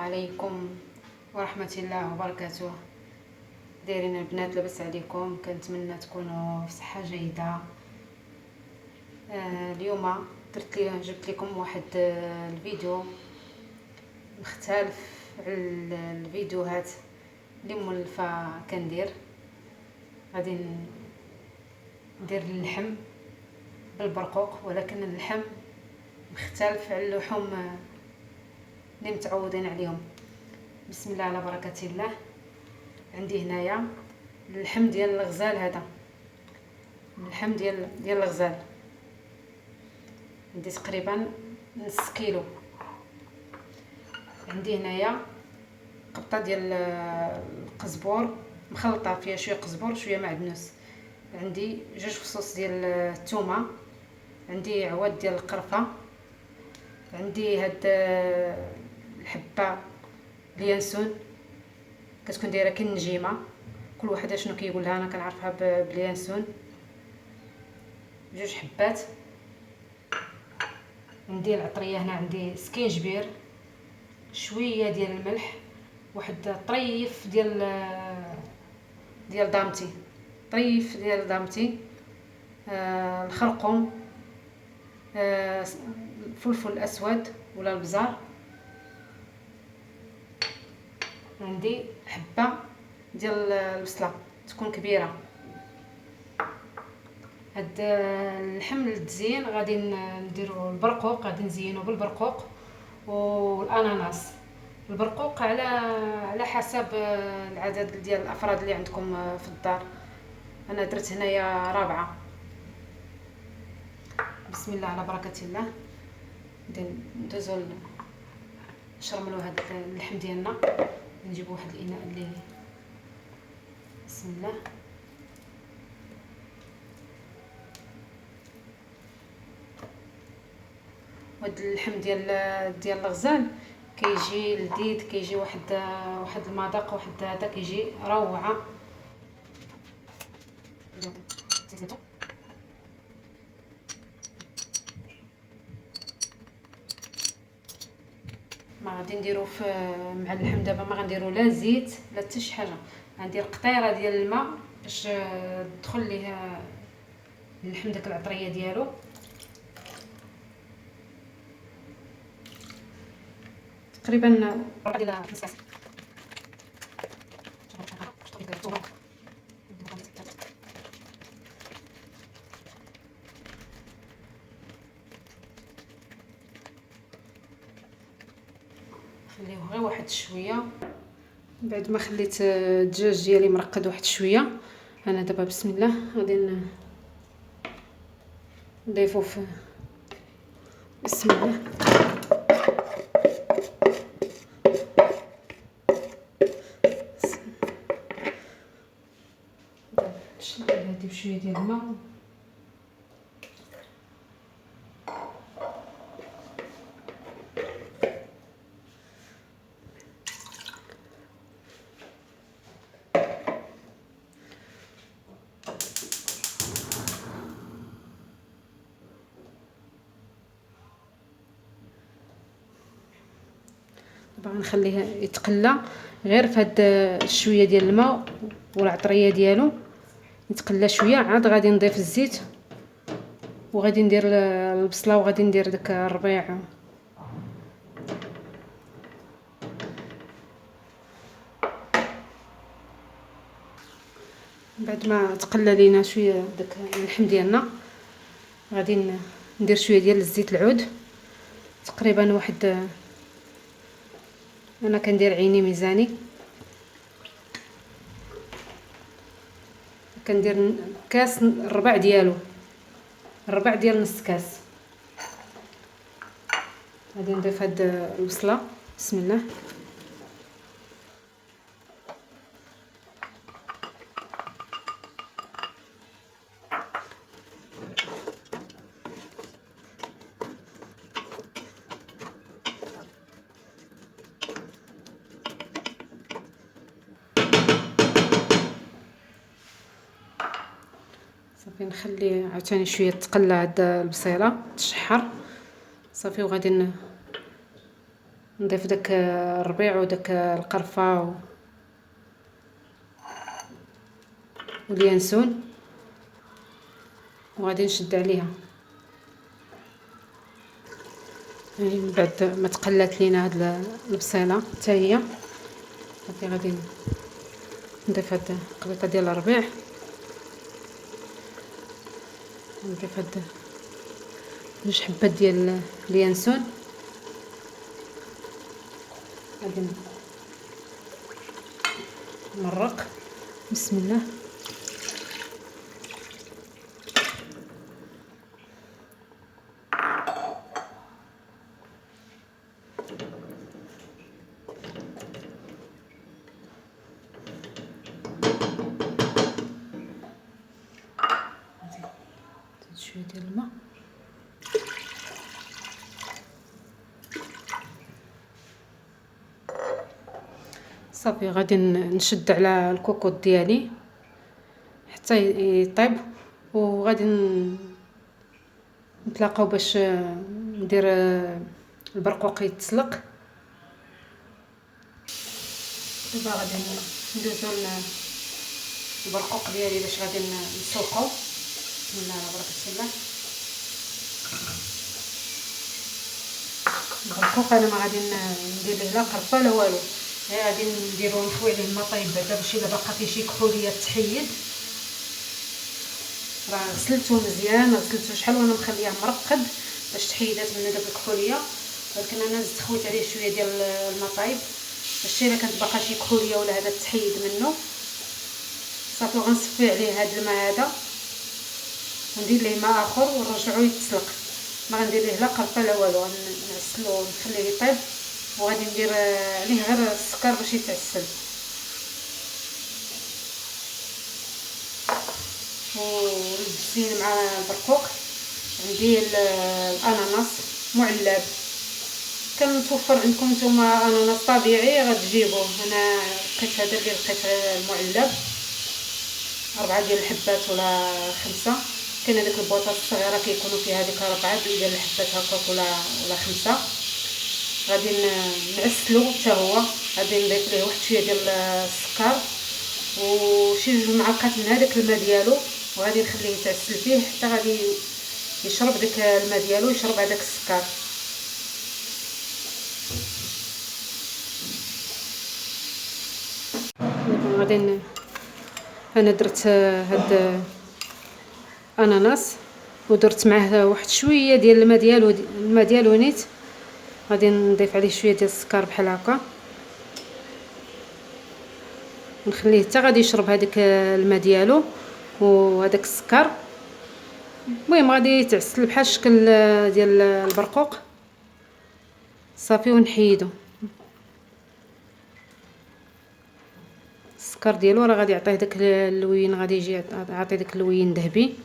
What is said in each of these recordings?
عليكم ورحمة الله وبركاته. دايرين البنات؟ لاباس عليكم؟ كنتمنى تكونوا في صحة جيدة. اليوم جبت لكم واحد الفيديو مختلف على الفيديوهات اللي مولفه كندير. غادي ندير اللحم بالبرقوق، ولكن اللحم مختلف على اللحوم اللي متعودين عليهم. بسم الله على بركة الله. عندي هنايا اللحم ديال الغزال، هذا اللحم ديال الغزال عندي تقريبا نص كيلو. عندي هنايا قبطه ديال القزبور مخلطه فيها شويه قزبور وشويه معدنوس. عندي 2 فصوص ديال الثومه. عندي عواد ديال القرفه. عندي هاد الحبه اليانسون كتكون دايره كالنجيمه، كل وحده شنو كيقولها، انا كنعرفها باليانسون. 2 حبات. عندي العطريه هنا، عندي سكينجبير، شويه ديال الملح، واحد طريف ديال دامتي، طريف ديال دامتي، الخرقوم، الفلفل الاسود ولا البزار. عندي حبه ديال البصله تكون كبيره. هاد اللحم للتزيين غادي نديرو البرقوق، غادي نزينو بالبرقوق والاناناس. البرقوق على حسب العدد ديال الافراد اللي عندكم في الدار. انا درت هنايا 4. بسم الله على بركه الله. ندوزو نشرملو هاد اللحم ديالنا. نجيبو واحد الاناء اللي بسم الله. وهاد اللحم ديال الغزال كيجي لذيذ، كيجي واحد المذاق، واحد هذا كيجي روعه. ما غادي نديرو مع اللحم دابا، ما غنديرو لا زيت لا حتى شي حاجه. غندير قطيره ديال الماء باش تدخل ليه اللحم داك العطريه ديالو. تقريبا ديال نص كاس. خليوه غير واحد شويه. بعد ما خليت الدجاج ديالي مرقد واحد شويه، انا دابا بسم الله غادي نضيفو في بسم الله. نشد هادي بشويه ديال الماء. دابا غنخليه يتقلى غير في هاد الشويه ديال الماء والعطريه ديالو يتقلى شويه. عاد غادي نضيف الزيت وغادي ندير البصله وغادي ندير داك الربيع. بعد ما تقلى لينا شويه داك اللحم ديالنا غادي ندير شويه ديال الزيت العود، تقريبا واحد، انا كندير عيني ميزاني، كندير كاس الربع ديالو، الربع ديال نص كاس. غادي نضيف هاد البصله بسم الله. صافي نخلي عاوتاني شويه تقلى هاد البصيله تشحر صافي. وغادي نضيف داك الربيع وداك القرفه واليانسون، وغادي نشد عليها. من بعد ما تقلات لينا هاد البصيله حتى هي غادي نضيف هاد القليطه ديال الربيع، نضيف هاد 2 حبات ديال اليانسون، غادي نمرق. بسم الله. زيد شويه ديال الماء. صافي غادي نشد على الكوكوط ديالي حتى يطيب، وغادي نتلاقاو باش ندير البرقوق يتسلق. دابا غادي ندوزو البرقوق ديالي باش غادي نسلقو. بسم الله على بركه الله. البرقوق انا ما غادي ندير له لا قرفه لا والو، غادي نديرو نخوي عليه الماء طايب بعدا باش الا باقا فيه شي كحوليه تحيد. راه غسلته مزيان، غسلته شحال وانا مخليه مرقد باش تحيدات منه داك الكحوليه، ولكن انا زدت خويت عليه شويه ديال الماء طايب باش الا كانت باقا شي كحوليه ولا هذا تحيد منه. صافي غنصفي عليه هذا الماء هذا وندير ليه ماء اخر ونرجعو يتسلق. ما غندير ليه لا قرفه لا والو، غنعسلو ونخليه يطيب، وغادي ندير عليه غير السكر باش يتعسل. والزين مع البرقوق عندي الاناناس معلب، كان متوفر عندكم نتوما اناناس طبيعي غتجيبوه. انا لقيت هذا اللي لقيت المعلب 4 ديال الحبات ولا 5. كاين هذيك البوطه الصغيره كيكونوا فيها هذيك 4 ديال الحبات هكاك ولا 5. غادي نعسلو حتى هو، غادي نضيف ليه واحد شويه ديال السكر وشي 2 معالق من هذاك الماء ديالو، وغادي نخليه يتعسل فيه حتى غادي يشرب داك الماء ديالو، يشرب هذاك السكر. دابا غادي انا درت هاد اناناس ودرت معاه واحد شويه ديال الماء ديالو نيت، غادي نضيف عليه شويه ديال السكر بحال هكا ونخليه حتى غادي يشرب هذاك الماء ديالو وهذاك السكر. المهم غادي يتعسل بحال الشكل ديال البرقوق. صافي ونحيدو السكر ديالو، راه غادي يعطيه داك اللوين، غادي يجي يعطي داك اللوين ذهبي.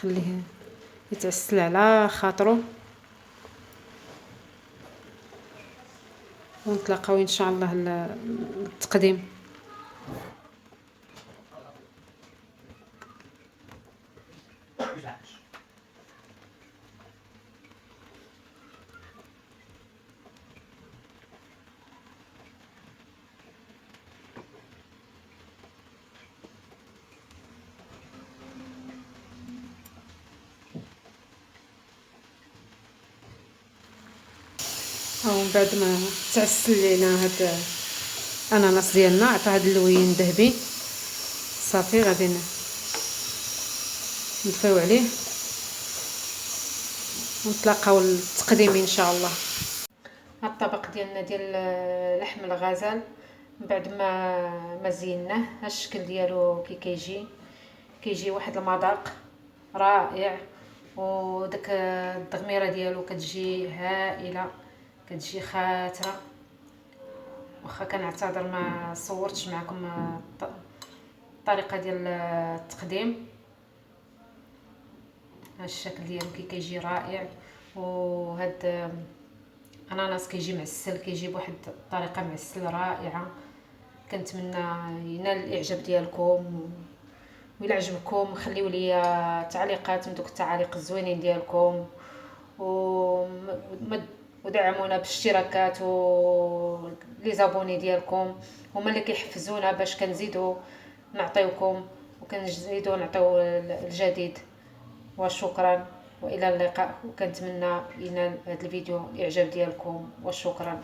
خليه يتعسل على خاطرو، ونتلاقاو ان شاء الله التقديم. ومن بعد ما تعسل لينا هاد الاناناس ديالنا، عطى هاد اللوين ذهبي، صافي غادي نطفيو عليه ونتلاقاو التقديم ان شاء الله. هاد الطبق ديالنا ديال لحم الغزال من بعد ما زيناه، ها الشكل ديالو كيجي واحد المذاق رائع، وداك التغميره ديالو كتجي هائله، كتجي خاتره. واخا كنعتذر ما صورتش معكم الطريقه ديال التقديم. هذا الشكل ديالو كيجي رائع. وهاد اناناس كيجي معسل، كيجي بواحد الطريقه معسل رائعه. كنتمنى ينال الاعجاب ديالكم، وإلا عجبكم خليو لي تعليقات من دوك التعاليق الزوينين ديالكم، ودعمونا بالاشتراكات لي زابوني ديالكم، هما اللي كيحفزونا باش كنزيدو نعطيوكم وكنزيدو نعطيو الجديد. وشكرا والى اللقاء، وكنتمنى ينال هذا الفيديو الاعجاب ديالكم، وشكرا.